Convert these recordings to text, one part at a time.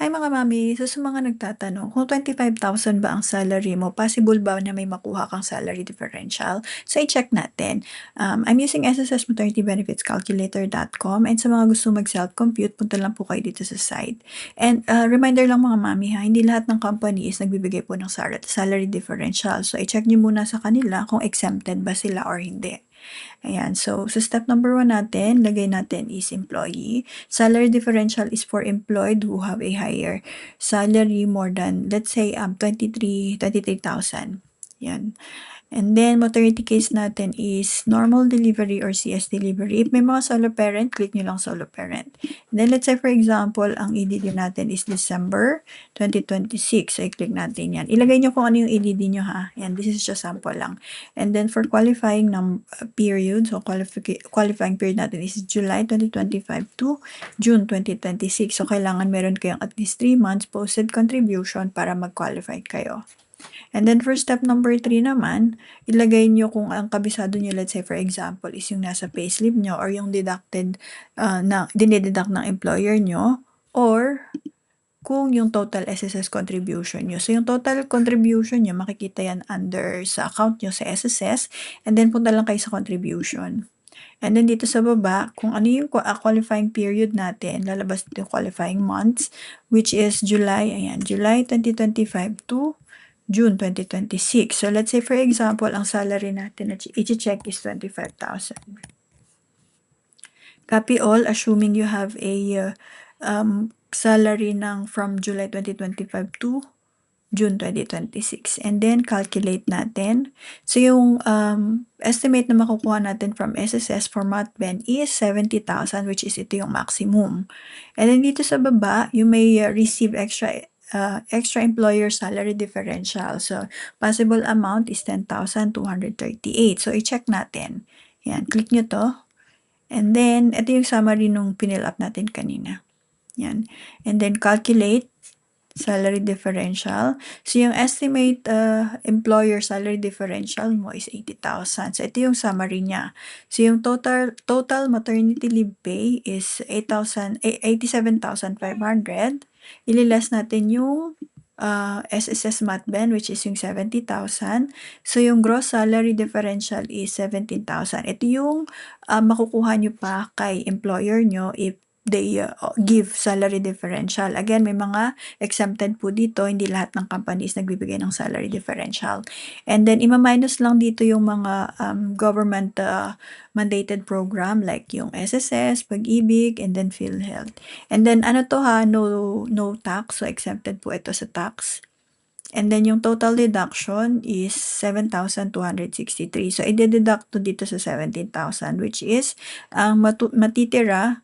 Hi mga mami, so sa mga nagtatanong, kung 25,000 ba ang salary mo, possible ba na may makuha kang salary differential? So i-check natin. I'm using SSS Maternity Benefits Calculator.com, and sa mga gusto mag-self-compute, punta lang po kayo dito sa site. And reminder lang mga mami ha, hindi lahat ng company is nagbibigay po ng salary differential. So i-check nyo muna sa kanila kung exempted ba sila or hindi. Ayan, so sa step number 1 natin, lagay natin is employee. Salary differential is for employed who have a higher salary more than, let's say, 23,000. Yan. And then, maternity case natin is normal delivery or CS delivery. If may mga solo parent, click nyo lang solo parent. And then, let's say for example, ang EDD natin is December 2026. So, i-click natin yan. Ilagay nyo kung ano yung EDD nyo ha. Yan, this is just sample lang. And then, for qualifying period, so qualifying period natin is July 2025 to June 2026. So, kailangan meron kayong at least 3 months posted contribution para mag-qualify kayo. And then for step number 3 naman, ilagay nyo kung ang kabisado nyo, let's say for example, is yung nasa payslip nyo or yung deducted, dinideduct ng employer nyo, or kung yung total SSS contribution nyo. So yung total contribution nyo, makikita yan under sa account nyo sa SSS, and then punta lang kayo sa contribution. And then dito sa baba, kung ano yung qualifying period natin, lalabas dito yung qualifying months, which is July, ayan, July 2025 to June 2026. So let's say for example, ang salary natin na i-check is 25,000. Copy all, assuming you have a salary ng from July 2025 to June 2026. And then, calculate natin. So, yung estimate na makukuha natin from SSS for MatBen is 70,000, which is ito yung maximum. And then, dito sa baba, you may receive extra employer salary differential. So, possible amount is 10,238. So, i-check natin. Yan, click nyo to. And then, ito yung summary nung pinil up natin kanina. Yan. And then, calculate salary differential. So, yung estimate employer salary differential mo is 80,000. So, ito yung summary niya. So, yung total maternity leave pay is 87,500. Ililess natin yung SSS MatBen, which is yung 70,000. So, yung gross salary differential is 17,000. Ito yung makukuha nyo pa kay employer nyo if they give salary differential. Again, may mga exempted po dito. Hindi lahat ng companies nagbibigay ng salary differential. And then, ima-minus lang dito yung mga government mandated program like yung SSS, Pag-ibig, and then PhilHealth. And then, ano to ha, no tax. So, exempted po ito sa tax. And then, yung total deduction is 7,263. So, i-deduct to dito sa 17,000, which is, ang matitira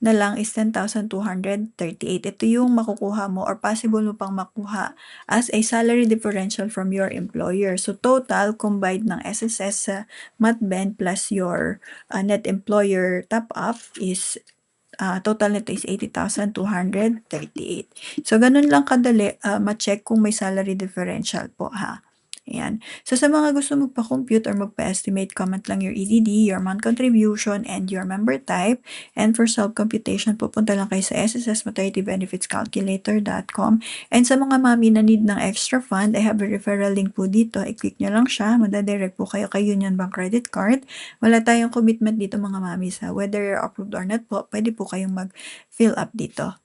na lang is 10,238. Ito yung makukuha mo or possible mo pang makuha as a salary differential from your employer. So, total combined ng SSS MatBen plus your net employer top-up is total nito is 80,238. So, ganun lang kadali ma-check kung may salary differential po ha. Ayan. So, sa mga gusto magpa-compute or magpa-estimate, comment lang your EDD, your month contribution, and your member type. And for self-computation, pupunta lang kayo sa SSS Maternity Benefits Calculator.com. And sa mga mami na need ng extra fund, I have a referral link po dito. I-click nyo lang siya. Madadirect po kayo kay Union Bank Credit Card. Wala tayong commitment dito mga mami sa whether you're approved or not po. Pwede po kayong mag-fill up dito.